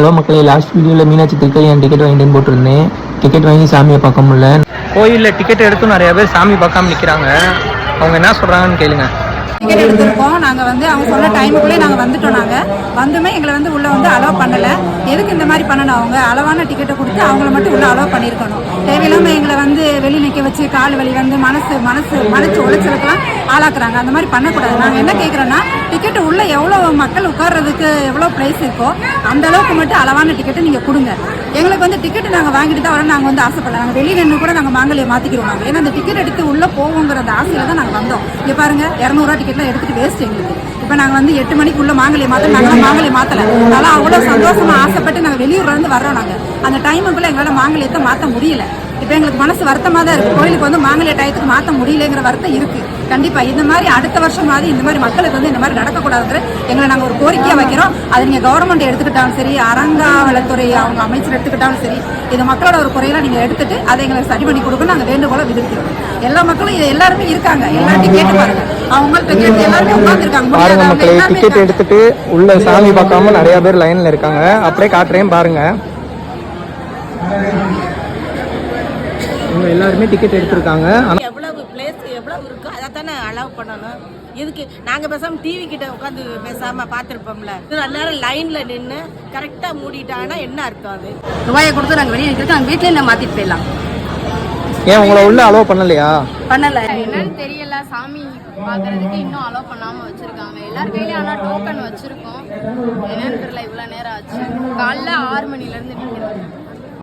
Hello மக்களே, last வீடியோவில் மீனாட்சி திருக்கல்யாணம் டிக்கெட் வாங்கிட்டேன்னு போட்டிருந்தேன். டிக்கெட் வாங்கி சாமியை பார்க்க முடியல. கோயிலில் டிக்கெட் எடுத்து நிறைய பேர் சாமி பார்க்காம நிற்கிறாங்க. அவங்க என்ன சொல்கிறாங்கன்னு கேளுங்க. டிக்கெட் எடுத்திருக்கோம். நாங்கள் அவங்க சொன்ன டைமுக்குள்ளே நாங்கள் வந்துட்டோம். நாங்கள் வந்துமே எங்களை உள்ளே அலோவ் பண்ணலை. எதுக்கு இந்த மாதிரி பண்ணணும்? அவங்க அளவான டிக்கெட்டை கொடுத்து அவங்கள மட்டும் உள்ளே அலோவ் பண்ணியிருக்கணும். தேவையில்லாமல் எங்களை வெளி நிற்க வச்சு கால் வலி மனசு உளைச்சலுக்கெல்லாம் ஆளாக்குறாங்க. அந்த மாதிரி பண்ணக்கூடாது. நாங்கள் என்ன கேட்குறோன்னா, டிக்கெட்டு உள்ளே எவ்வளோ மக்கள் உட்கார்றதுக்கு எவ்வளோ ப்ரைஸ் இருக்கோ அந்த அளவுக்கு மட்டும் அளவான டிக்கெட்டை நீங்கள் கொடுங்க. எங்களுக்கு டிக்கெட்டு நாங்கள் வாங்கிட்டு தான் வர நாங்கள் ஆசைப்படல. நாங்கள் வெளியே நின்று கூட நாங்கள் மாங்கல்யை மாற்றிக்கிறோம். நாங்கள் ஏன்னா அந்த டிக்கெட் எடுத்து உள்ளே போவோங்கிற அந்த ஆசையில் தான் நாங்கள் வந்தோம். இங்கே பாருங்கள், 200 டிக்கெட்லாம் எடுத்துகிட்டு வேஸ்ட் எங்களுக்கு. இப்போ நாங்கள் 8 மணிக்குள்ளே மாங்கல்யை நாங்கள் மாங்கல்யை மாற்றலை. அதனால் அவ்வளோ சந்தோஷமாக ஆசைப்பட்டு நாங்கள் வெளியூர்லேருந்து வர்றோம். நாங்கள் அந்த டைமுக்குள்ளே எங்களால் மாங்கல்யத்தை மாற்ற முடியல. இப்போ எங்களுக்கு மனசு வருத்தமாக தான் இருக்குது. கோயிலுக்கு மாங்கல்ய டயத்துக்கு மாற்ற முடியலைங்கிற வருத்தம் இருக்குது. கண்டிப்பாக இந்த மாதிரி அடுத்த வருஷமாவது இந்த மாதிரி மக்களுக்கு இந்த மாதிரி நடக்கக்கூடாதுங்கிற எங்களை நாங்கள் ஒரு கோரிக்கையாக வைக்கிறோம். அது நீங்கள் கவர்மெண்ட் எடுத்துக்கிட்டாலும் சரி, அறங்காவலத்துறை அவங்க அமைச்சர் எடுத்துக்கிட்டாலும் சரி, இது மக்களோட ஒரு குறையெல்லாம் நீங்கள் எடுத்துட்டு அதை எங்களுக்கு சரி பண்ணி கொடுக்கணும். நாங்கள் வேண்டுகோளை விதிக்கிறோம். எல்லா மக்களும் எல்லாருமே இருக்காங்க. எல்லாத்தையும் கேட்டு பாருங்க. அவங்கள்ட்ட கேட்டு எல்லாருமே உட்காந்துருக்காங்க. டிக்கெட் எடுத்துட்டு உள்ள சாமி பார்க்காம நிறைய பேர் லைன்ல இருக்காங்க. அப்படியே காட்டுறேன் பாருங்க. எல்லாருமே டிக்கெட் எடுத்திருக்காங்க. எவ்வளவு பிளேஸ் எவ்வளவு இருக்கோ அதை தானே அலோவ் பண்ணணும். இதுக்கு நாங்கள் பேசாமல் டிவி கிட்ட உட்காந்து பேசாமல் பார்த்துருப்போம்ல. நேரம் லைனில் நின்று கரெக்டாக மூடிட்டாங்கன்னா என்ன அர்த்தம்? அது ரூபாயை கொடுத்து நாங்கள் வெளியே நிற்கிறோம். நாங்கள் வீட்டிலே நம்ம மாற்றிட்டு போயிடலாம். ஏன் உங்களை உள்ள அலோவ் பண்ணலையா? பண்ணல. என்னன்னு தெரியல. சாமி பார்க்கறதுக்கு இன்னும் அலோவ் பண்ணாமல் வச்சுருக்காங்க. எல்லார் கையிலையும் ஆனால் டோக்கன் வச்சுருக்கோம். என்னன்னு தெரியல. இவ்வளோ நேரம் ஆச்சு. காலைல 6 மணிலேருந்து நிற்கிறோம்.